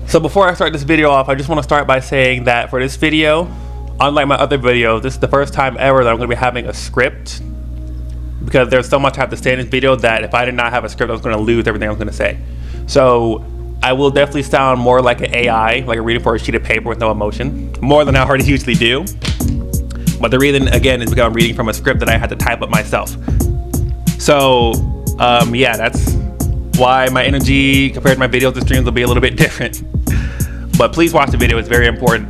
So before I start this video off, I just want to start by saying that for this video, unlike my other videos, this is the first time ever that I'm going to be having a script, because there's so much I have to say in this video that if I did not have a script, I was going to lose everything I was going to say. So I will definitely sound more like an AI, like a reading for a sheet of paper with no emotion, more than I already usually do. But the reason, again, is because I'm reading from a script that I had to type up myself. So yeah, that's why my energy compared to my videos and streams will be a little bit different. But please watch the video, it's very important.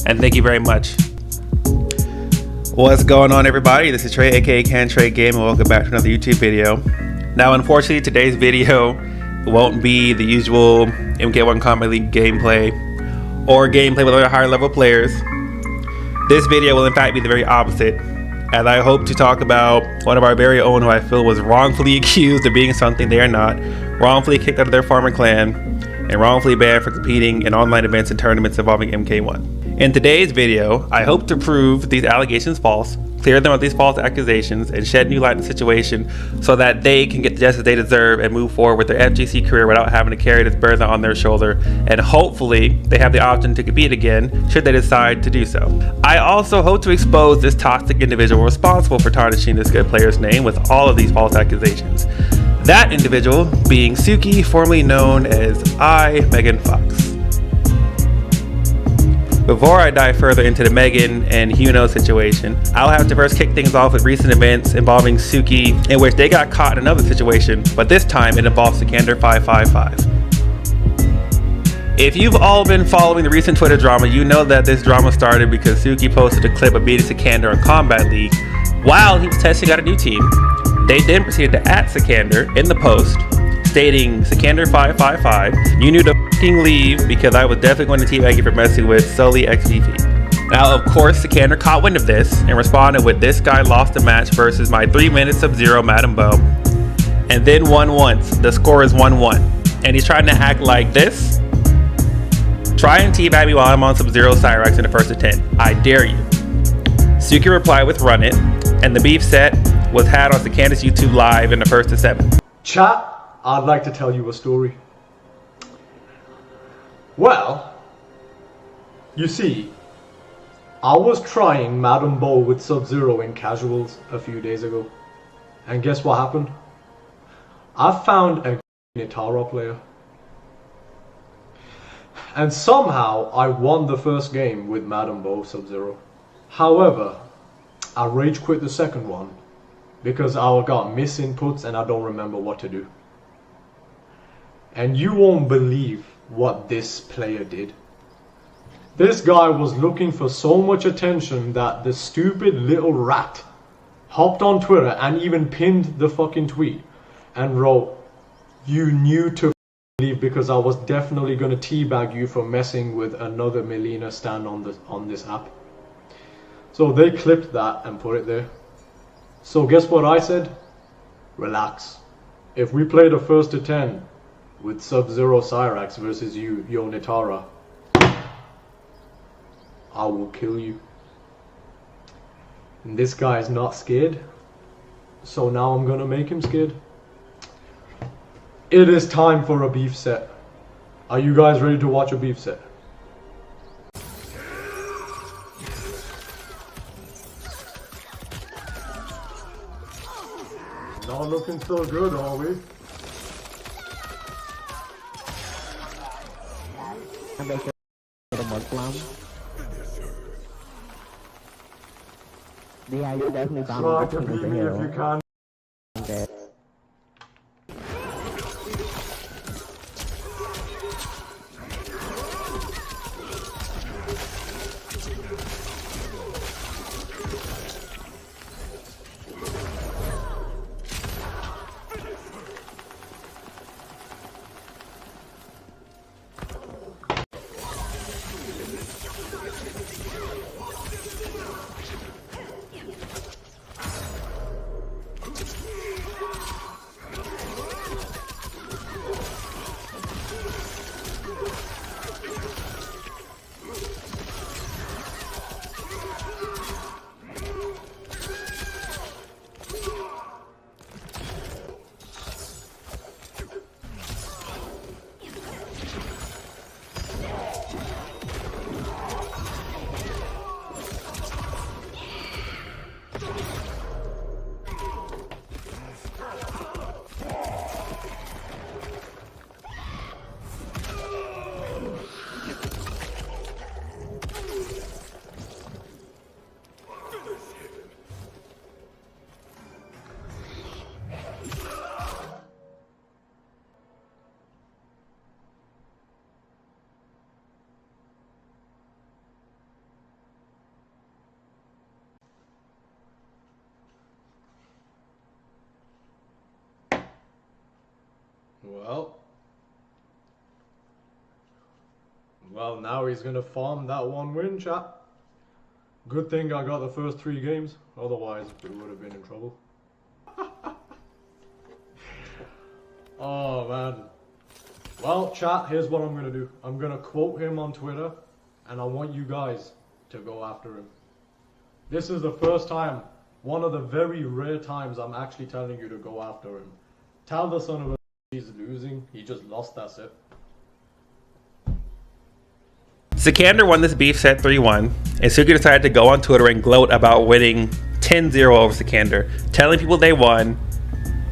And thank you very much. What's going on, everybody? This is Trey, aka CanTreGame, and welcome back to another YouTube video. Now, unfortunately, today's video won't be the usual MK1 Combat League gameplay or gameplay with other higher level players. This video will in fact be the very opposite, as I hope to talk about one of our very own who I feel was wrongfully accused of being something they are not, wrongfully kicked out of their farmer clan, and wrongfully banned for competing in online events and tournaments involving MK1. In today's video, I hope to prove these allegations false, clear them of these false accusations, and shed new light on the situation so that they can get the justice they deserve and move forward with their FGC career without having to carry this burden on their shoulder, and hopefully they have the option to compete again should they decide to do so. I also hope to expose this toxic individual responsible for tarnishing this good player's name with all of these false accusations. That individual being Suki, formerly known as Megan Fox. Before I dive further into the Megan and Huno situation, I'll have to first kick things off with recent events involving Suki, in which they got caught in another situation, but this time it involves Sikander 555. If you've all been following the recent Twitter drama, you know that this drama started because Suki posted a clip of beating Sikander in Combat League while he was testing out a new team. They then proceeded to @ Sikander in the post, stating, "Sikander 555, you knew to f***ing leave because I was definitely going to teabag you for messing with Sully XVP." Now, of course, Sikander caught wind of this and responded with, "This guy lost a match versus my 3 minutes Sub-Zero Madam Bo, and then won once. The score is 1-1. And he's trying to act like this? Try and teabag me while I'm on Sub-Zero Cyrax in the first of 10. I dare you." Suki replied with "Run it," and the beef set was had on Sikander's YouTube live in the first of 7. Chat, I'd like to tell you a story. Well, you see, I was trying Madam Bo with Sub-Zero in casuals a few days ago, and guess what happened? I found a Nitara player, and somehow I won the first game with Madam Bo Sub-Zero. However, I rage quit the second one because I got misinputs and I don't remember what to do. And you won't believe what this player did. This guy was looking for so much attention that the stupid little rat hopped on Twitter and even pinned the fucking tweet and wrote, "You knew to leave because I was definitely gonna teabag you for messing with another Melina stand on this app." So they clipped that and put it there. So guess what I said? Relax. If we play the first to 10 with Sub-Zero Cyrax versus you, Yo Nitara, I will kill you. And this guy is not scared, so now I'm gonna make him scared. It is time for a beef set. Are you guys ready to watch a beef set? Not looking so good, are we? Try to beat me if you can. Well, now he's gonna farm that one win, chat. Good thing I got the first 3 games, otherwise we would have been in trouble. Oh man. Well, chat, here's what I'm gonna do. I'm gonna quote him on Twitter, and I want you guys to go after him. This is the first time, one of the very rare times I'm actually telling you to go after him. Tell the son of a he's losing, he just lost, that's it. Sikander won this beef set 3-1, and Suki decided to go on Twitter and gloat about winning 10-0 over Sikander, telling people they won,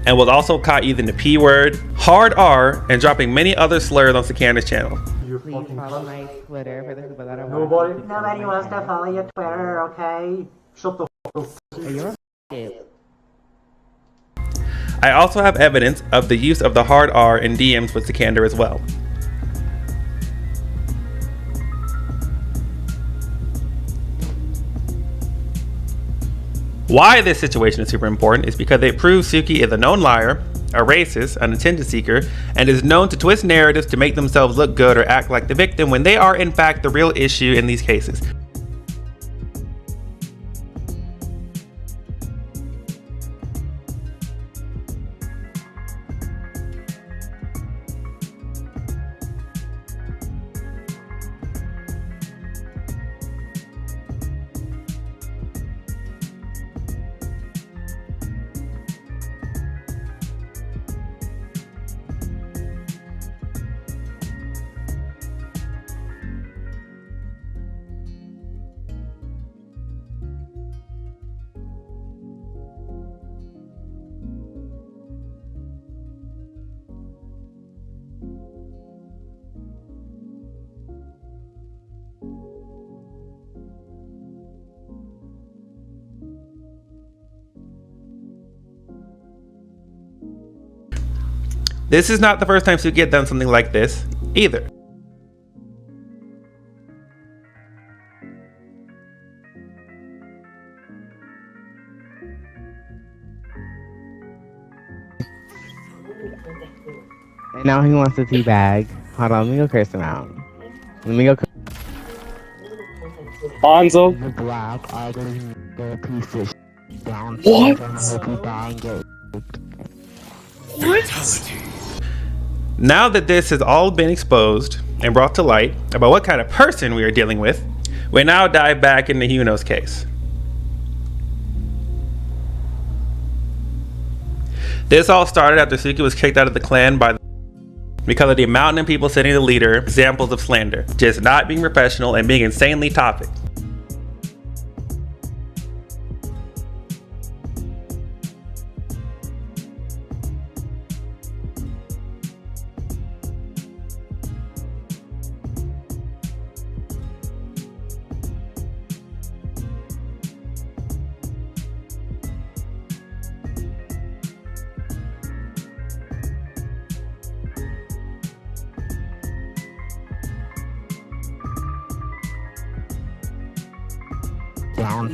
and was also caught using the P word, hard R, and dropping many other slurs on Sikander's channel. Please follow my Twitter for the people that are Nobody wants to follow your Twitter, okay? Shut the f up. You're a I also have evidence of the use of the hard R in DMs with Sikander as well. Why this situation is super important is because it proves Suki is a known liar, a racist, an attention seeker, and is known to twist narratives to make themselves look good or act like the victim when they are in fact the real issue in these cases. This is not the first time Suki had done something like this, either. And now he wants to teabag. Hold on, let me go curse him out. Let me go Bonzo. The black ugly piece of shit down. What? Now that this has all been exposed and brought to light about what kind of person we are dealing with, we now dive back into Huno's case. This all started after Suki was kicked out of the clan because of the amount of people sending the leader examples of slander, just not being professional and being insanely toxic.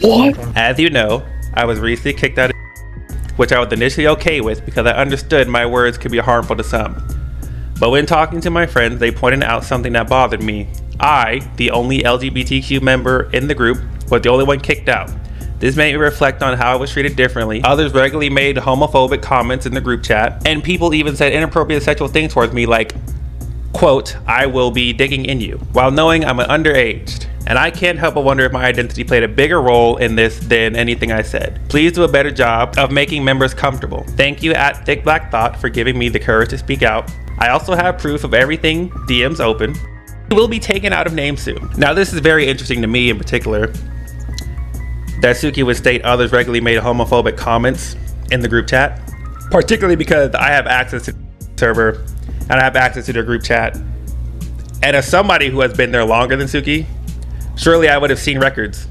What? As you know, I was recently kicked out of which I was initially okay with because I understood my words could be harmful to some. But when talking to my friends, they pointed out something that bothered me. I, the only LGBTQ member in the group, was the only one kicked out. This made me reflect on how I was treated differently. Others regularly made homophobic comments in the group chat, and people even said inappropriate sexual things towards me like, quote, I will be digging in you, while knowing I'm underage. And I can't help but wonder if my identity played a bigger role in this than anything I said. Please do a better job of making members comfortable. Thank you at Thick Black Thought for giving me the courage to speak out. I also have proof of everything, DMs open. It will be taken out of name soon. Now this is very interesting to me in particular, that Suki would state others regularly made homophobic comments in the group chat, particularly because I have access to the server and I have access to their group chat. And as somebody who has been there longer than Suki, surely I would have seen records.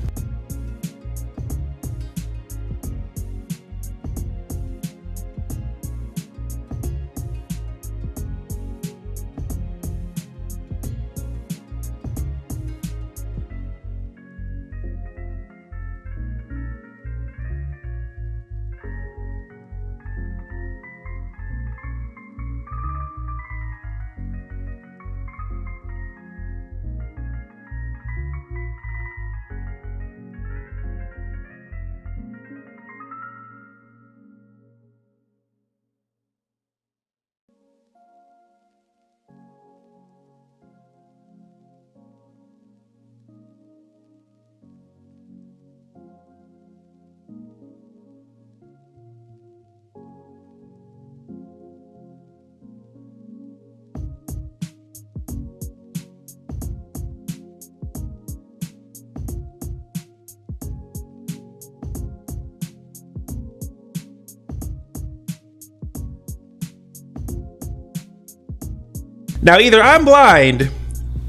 Now either I'm blind,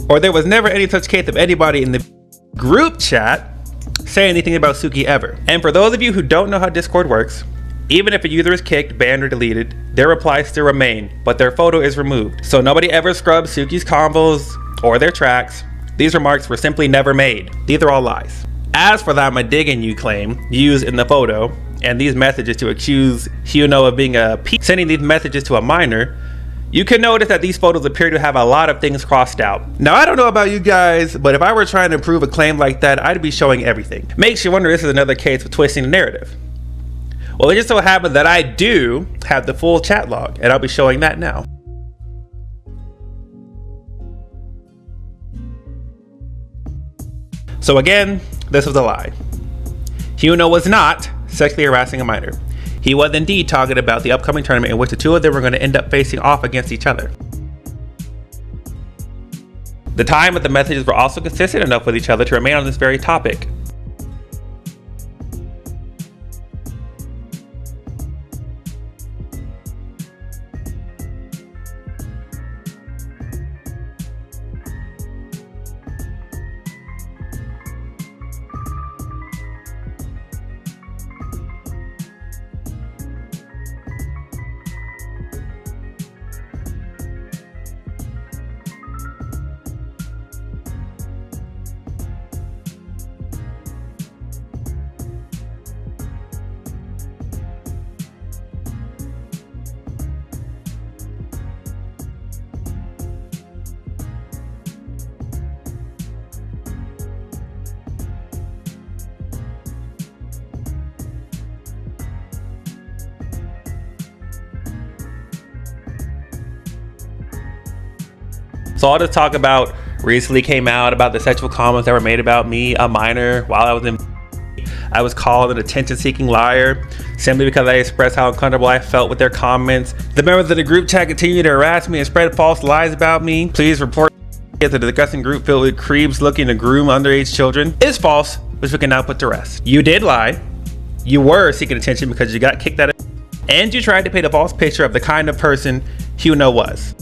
or there was never any such case of anybody in the group chat say anything about Suki ever. And for those of you who don't know how Discord works, even if a user is kicked, banned, or deleted, their replies still remain, but their photo is removed. So nobody ever scrubs Suki's combos or their tracks. These remarks were simply never made. These are all lies. As for that "Madiggin" you claim used in the photo, and these messages to accuse Hyuno of being a P, sending these messages to a minor, you can notice that these photos appear to have a lot of things crossed out. Now, I don't know about you guys, but if I were trying to prove a claim like that, I'd be showing everything. Makes you wonder if this is another case of twisting the narrative. Well, it just so happens that I do have the full chat log, and I'll be showing that now. So again, this was a lie. Hyuno was not sexually harassing a minor. He was indeed talking about the upcoming tournament in which the two of them were going to end up facing off against each other. The time of the messages were also consistent enough with each other to remain on this very topic. So all this talk about recently came out about the sexual comments that were made about me, a minor, while I was in. I was called an attention-seeking liar simply because I expressed how uncomfortable I felt with their comments. The members of the group chat continued to harass me and spread false lies about me. Please report to the disgusting group filled with creeps looking to groom underage children is false, which we can now put to rest. You did lie. You were seeking attention because you got kicked out of, and you tried to paint a false picture of the kind of person Hyuno was.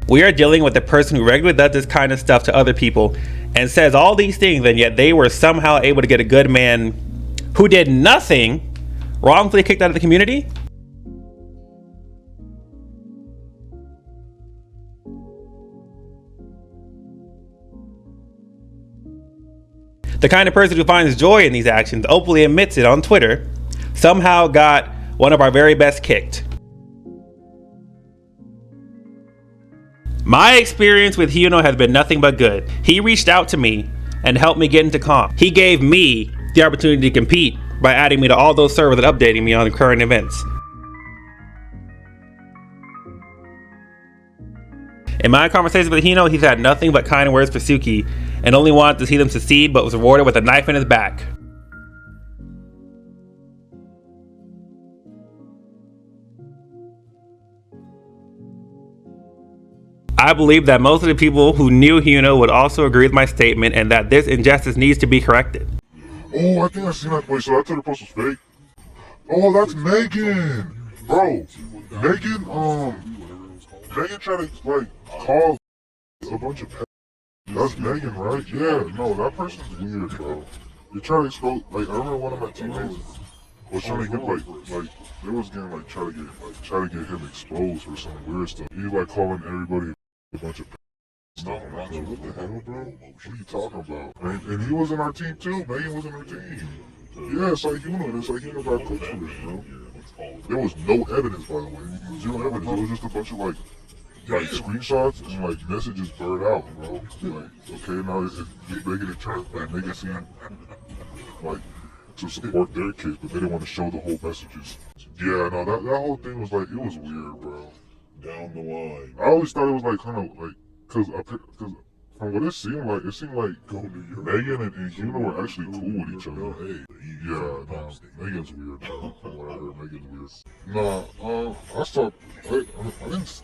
We are dealing with a person who regularly does this kind of stuff to other people and says all these things, and yet they were somehow able to get a good man who did nothing wrongfully kicked out of the community. The kind of person who finds joy in these actions, openly admits it on Twitter, somehow got one of our very best kicked. My experience with Hyuno has been nothing but good. He reached out to me and helped me get into comp. He gave me the opportunity to compete by adding me to all those servers and updating me on the current events. In my conversations with Hyuno, he's had nothing but kind words for Suki and only wanted to see them succeed, but was rewarded with a knife in his back. I believe that most of the people who knew Hyuno would also agree with my statement and that this injustice needs to be corrected. Oh, I think I seen that place, so I thought the post was fake. Oh, that's Megan! Bro, Megan tried to, like, call a bunch of That's Megan, right? Yeah, no, that person's weird, bro. They try to expose, like, I remember one of my teammates was trying to get, like, they was getting, like, try to get him exposed for some weird stuff. He, like, calling everybody a bunch of stuff. And I was like, what the hell, bro? What are you talking about? And he was in our team, too. Megan was in our team. Yeah, it's like Hyuno. It's like Hyuno got coached for this, bro. There was no evidence, by the way. Zero evidence. It was just a bunch of, like screenshots and, like, messages blurred out, bro. Like, okay, now it's making it turn, like, make it seem, like, to support their case, but they didn't want to show the whole messages. Yeah, no, that whole thing was, like, it was weird, bro. Down the line. I always thought it was, like, kind of, like, Cause from what it seemed like Megan and Huna were actually cool with each other. Yeah, nah, Megan's weird. From what I heard, Megan's weird. Nah, I stopped. I didn't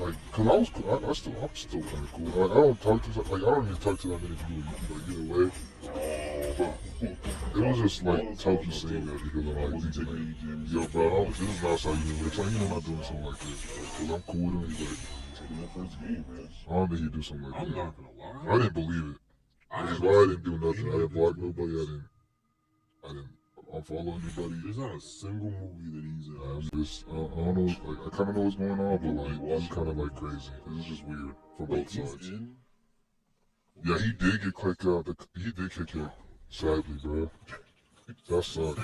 like, cause I was cool. I'm still kind of cool. Like, I don't talk to I don't even talk to that many people. Like, get away. It was just like tough to seeing that because I'm like, yo, bro, this is not how you do it. It's like, you're not doing something like this. Cause I'm cool with him. He's like, I don't think he'd do something like that. I didn't believe it. That's why I didn't do nothing. I didn't block nobody. I didn't unfollow anybody. There's not a single movie that he's in. I'm just, I don't know. Like, I kind of know what's going on, but like, it's kind of like crazy. This is just weird for both sides. Yeah, he did get kicked out. He did kick out. Sadly, bro. That sucked.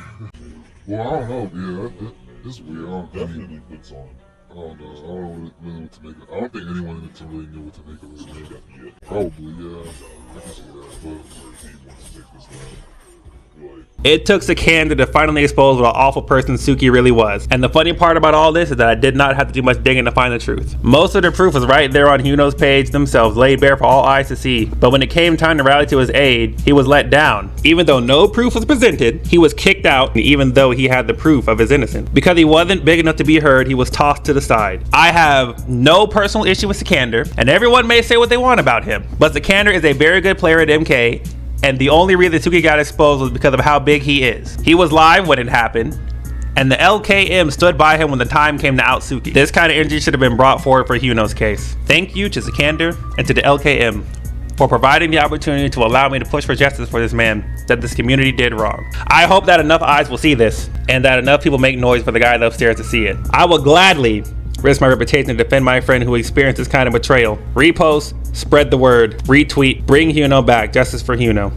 Well, I don't know. Yeah, it's weird. I don't know. I don't know really what to make of it. I don't think anyone in the team really knew what to make of this game. Probably, yeah. I can see that, but It took Sikander to finally expose what an awful person Suki really was. And the funny part about all this is that I did not have to do much digging to find the truth. Most of the proof was right there on Huno's page themselves, laid bare for all eyes to see. But when it came time to rally to his aid, he was let down. Even though no proof was presented, he was kicked out, even though he had the proof of his innocence. Because he wasn't big enough to be heard, he was tossed to the side. I have no personal issue with Sikander, and everyone may say what they want about him. But Sikander is a very good player at MK, and the only reason Suki got exposed was because of how big he is. He was live when it happened, and the LKM stood by him when the time came to out Suki. This kind of energy should have been brought forward for Huno's case. Thank you to Sikander and to the LKM for providing the opportunity to allow me to push for justice for this man that this community did wrong. I hope that enough eyes will see this, and that enough people make noise for the guy upstairs to see it. I will gladly risk my reputation to defend my friend who experienced this kind of betrayal. Repost, spread the word, retweet, bring Huno back, justice for Huno.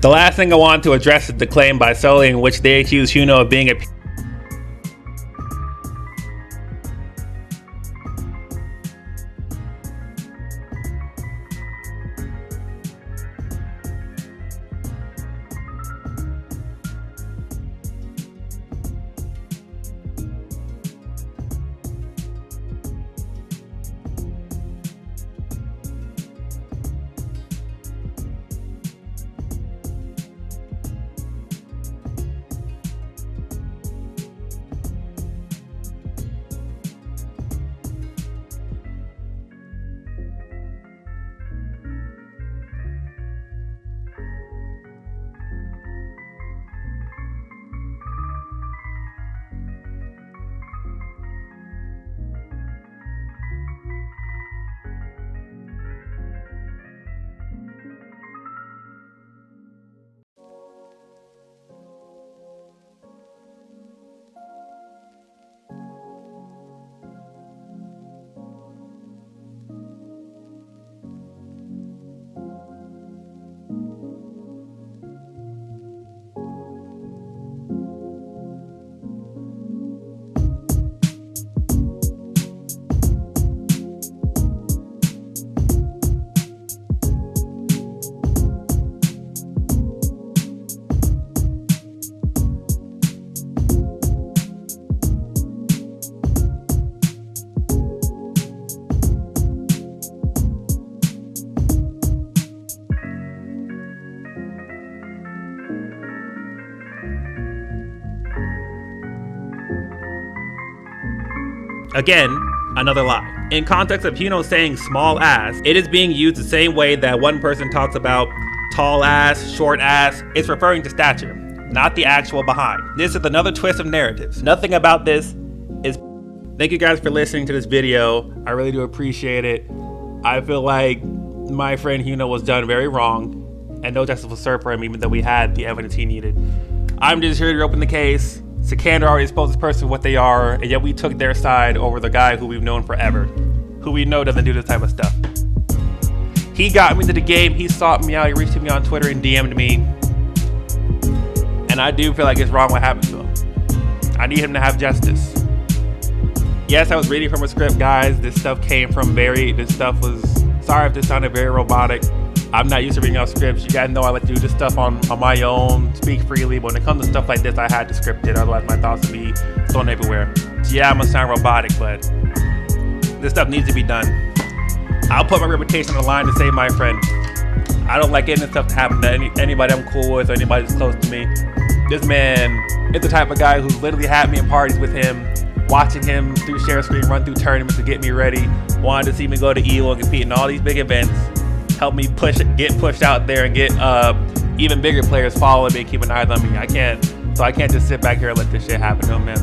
The last thing I want to address is the claim by Sully in which they accuse Huno of being a Again, another lie. In context of Huno saying small ass, it is being used the same way that one person talks about tall ass, short ass. It's referring to stature, not the actual behind. This is another twist of narratives. Nothing about this is. Thank you guys for listening to this video. I really do appreciate it. I feel like my friend Huno was done very wrong, and no justice was served for him, even though we had the evidence he needed. I'm just here to open the case. Sikander already exposed this person for what they are, and yet we took their side over the guy who we've known forever, who we know doesn't do this type of stuff. He got me to the game, he sought me out, he reached to me on Twitter and DM'd me, and I do feel like it's wrong what happened to him. I need him to have justice. Yes, I was reading from a script, guys. This stuff came from this stuff was, sorry if this sounded very robotic. I'm not used to reading off scripts. You guys know I like to do this stuff on my own, speak freely. But when it comes to stuff like this, I had to script it. Otherwise, my thoughts would be thrown everywhere. So yeah, I'm gonna sound robotic, but this stuff needs to be done. I'll put my reputation on the line to save my friend. I don't like any stuff to happen to anybody I'm cool with or anybody that's close to me. This man is the type of guy who's literally had me in parties with him, watching him through share screen, run through tournaments to get me ready, wanted to see me go to EO and compete in all these big events, help me get pushed out there and get even bigger players following me and keeping eyes on me. I can't just sit back here and let this shit happen. No, man.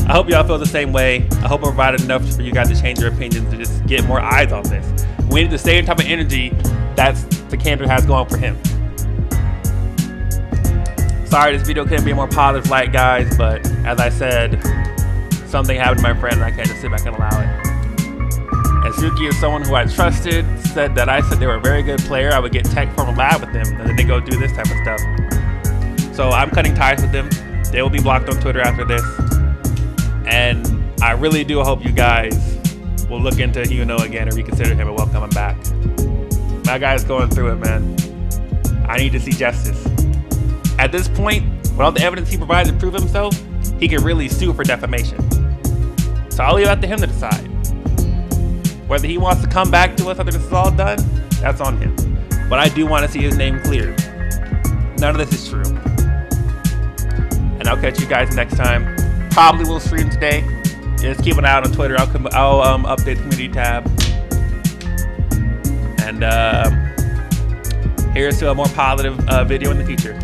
I hope y'all feel the same way. I hope I provided enough for you guys to change your opinions to just get more eyes on this. We need the same type of energy that's the Cantor has going for him. Sorry, this video couldn't be a more positive light, guys, but as I said, something happened to my friend and I can't just sit back and allow it. And Suki is someone who I trusted, said that I said they were a very good player. I would get tech from a lab with them, and then they go do this type of stuff. So I'm cutting ties with them. They will be blocked on Twitter after this. And I really do hope you guys will look into Huno again and reconsider him and welcome him back. My guy's going through it, man. I need to see justice. At this point, with all the evidence he provided to prove himself, he could really sue for defamation. So I'll leave it up to him to decide. Whether he wants to come back to us after this is all done, that's on him. But I do want to see his name cleared. None of this is true. And I'll catch you guys next time. Probably will stream today. Just keep an eye out on Twitter. I'll update the community tab. And here's to a more positive video in the future.